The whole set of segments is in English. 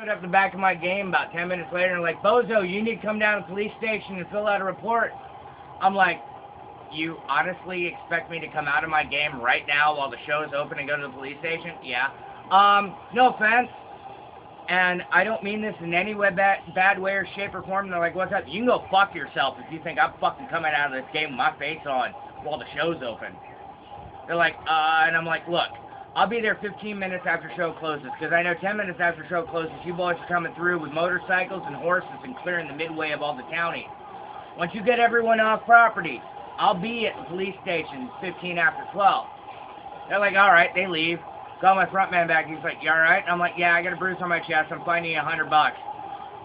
Showed up the back of my game about 10 minutes later and like, Bozo, you need to come down to the police station and fill out a report. I'm like, you honestly expect me to come out of my game right now while the show is open and go to the police station? Yeah. No offense. And I don't mean this in any way bad way or shape or form. And they're like, what's up? You can go fuck yourself if you think I'm fucking coming out of this game with my face on while the show's open. They're like, and I'm like, look, I'll be there 15 minutes after show closes, because I know 10 minutes after show closes, you boys are coming through with motorcycles and horses and clearing the midway of all the county. Once you get everyone off property, I'll be at the police station 15 after 12. They're like, all right, they leave. Call my front man back. He's like, you all right? I'm like, yeah, I got a bruise on my chest. I'm finding you $100.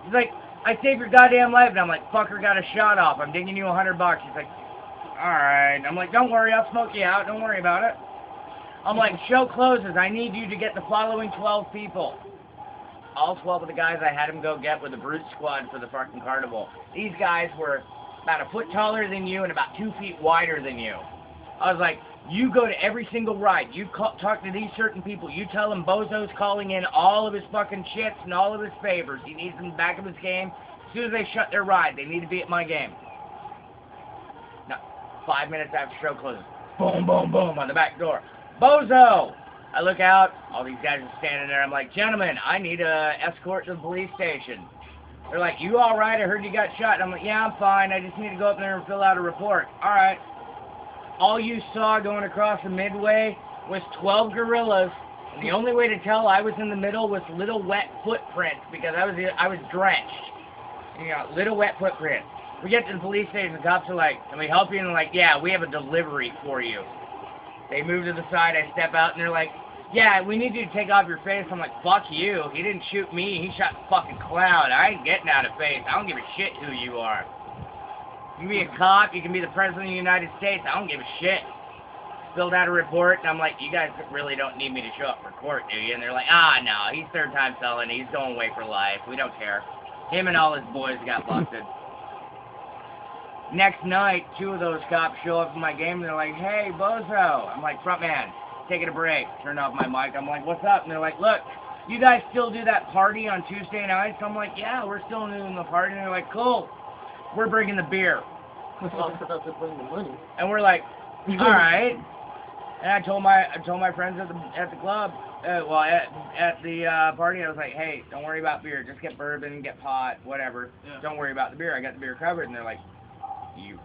He's like, I saved your goddamn life. And I'm like, fucker got a shot off. I'm digging you $100. He's like, all right. I'm like, don't worry, I'll smoke you out. Don't worry about it. I'm like, show closes. I need you to get the following 12 people. All 12 of the guys I had him go get with the Brute Squad for the fucking carnival. These guys were about a foot taller than you and about 2 feet wider than you. I was like, you go to every single ride. You talk to these certain people. You tell them Bozo's calling in all of his fucking shits and all of his favors. He needs them back of his game. As soon as they shut their ride, they need to be at my game. No, 5 minutes after show closes. Boom, boom, boom on the back door. Bozo! I look out, all these guys are standing there. I'm like, gentlemen, I need a escort to the police station. They're like, you all right? I heard you got shot. And I'm like, yeah, I'm fine. I just need to go up there and fill out a report. All right. All you saw going across the midway was 12 gorillas. And the only way to tell I was in the middle was little wet footprints because I was drenched. You know, little wet footprints. We get to the police station, the cops are like, can we help you? And they're like, yeah, we have a delivery for you. They move to the side, I step out, and they're like, yeah, we need you to take off your face. I'm like, fuck you. He didn't shoot me. He shot the fucking clown. I ain't getting out of face. I don't give a shit who you are. You can be a cop. You can be the President of the United States. I don't give a shit. Filled out a report, and I'm like, you guys really don't need me to show up for court, do you? And they're like, no, he's third time selling. He's going away for life. We don't care. Him and all his boys got busted. Next night, 2 of those cops show up in my game, and they're like, hey, Bozo. I'm like, front man, taking a break. Turn off my mic. I'm like, what's up? And they're like, look, you guys still do that party on Tuesday nights? I'm like, yeah, we're still doing the party. And they're like, cool. We're bringing the beer. And we're like, all right. And I told my friends at the club, at the party, I was like, hey, don't worry about beer. Just get bourbon, get pot, whatever. Yeah. Don't worry about the beer. I got the beer covered. And they're like, you've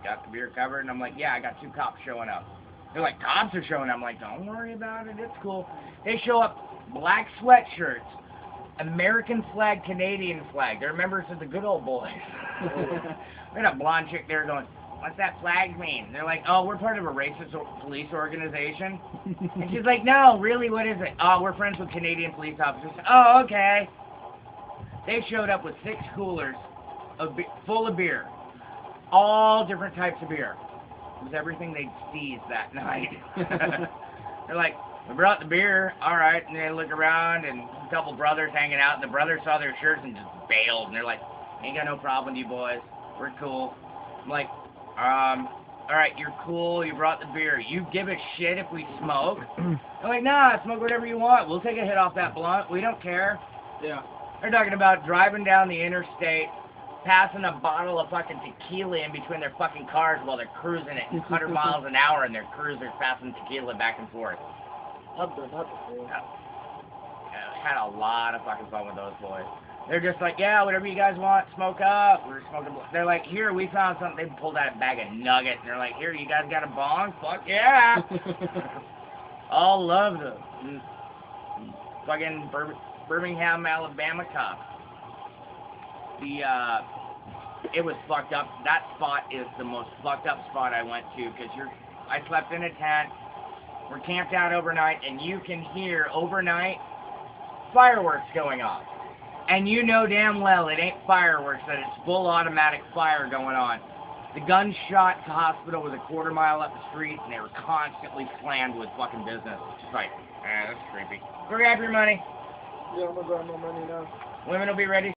got the beer covered? And I'm like, yeah, I got 2 cops showing up. They're like, cops are showing up. I'm like, don't worry about it. It's cool. They show up, black sweatshirts, American flag, Canadian flag. They're members of the good old boys. We had a blonde chick there going, what's that flag mean? And they're like, oh, we're part of a racist police organization. And she's like, no, really, what is it? Oh, we're friends with Canadian police officers. Oh, okay. They showed up with 6 coolers full of beer. All different types of beer. It was everything they'd seized that night. They're like, we brought the beer, all right. And they look around, and a couple brothers hanging out, and the brothers saw their shirts and just bailed. And they're like, ain't got no problem with you boys. We're cool. I'm like, all right, you're cool. You brought the beer. You give a shit if we smoke? I'm like, nah, smoke whatever you want. We'll take a hit off that blunt. We don't care. Yeah. They're talking about driving down the interstate, passing a bottle of fucking tequila in between their fucking cars while they're cruising at 100 miles an hour and their cruisers passing tequila back and forth. I've done that before. Had a lot of fucking fun with those boys. They're just like, yeah, whatever you guys want, smoke up. We're smoking. They're like, here, we found something. They pulled out a bag of nuggets, and they're like, here, you guys got a bong? Fuck yeah. All love them. Fucking Birmingham, Alabama cop. It was fucked up. That spot is the most fucked up spot I went to, because I slept in a tent. We're camped out overnight, and you can hear overnight fireworks going off. And you know damn well it ain't fireworks, that it's full automatic fire going on. The gunshot to hospital was a quarter mile up the street, and they were constantly slammed with fucking business. Just like, that's creepy. Go grab your money. Yeah, I'm gonna grab my money now. Women will be ready.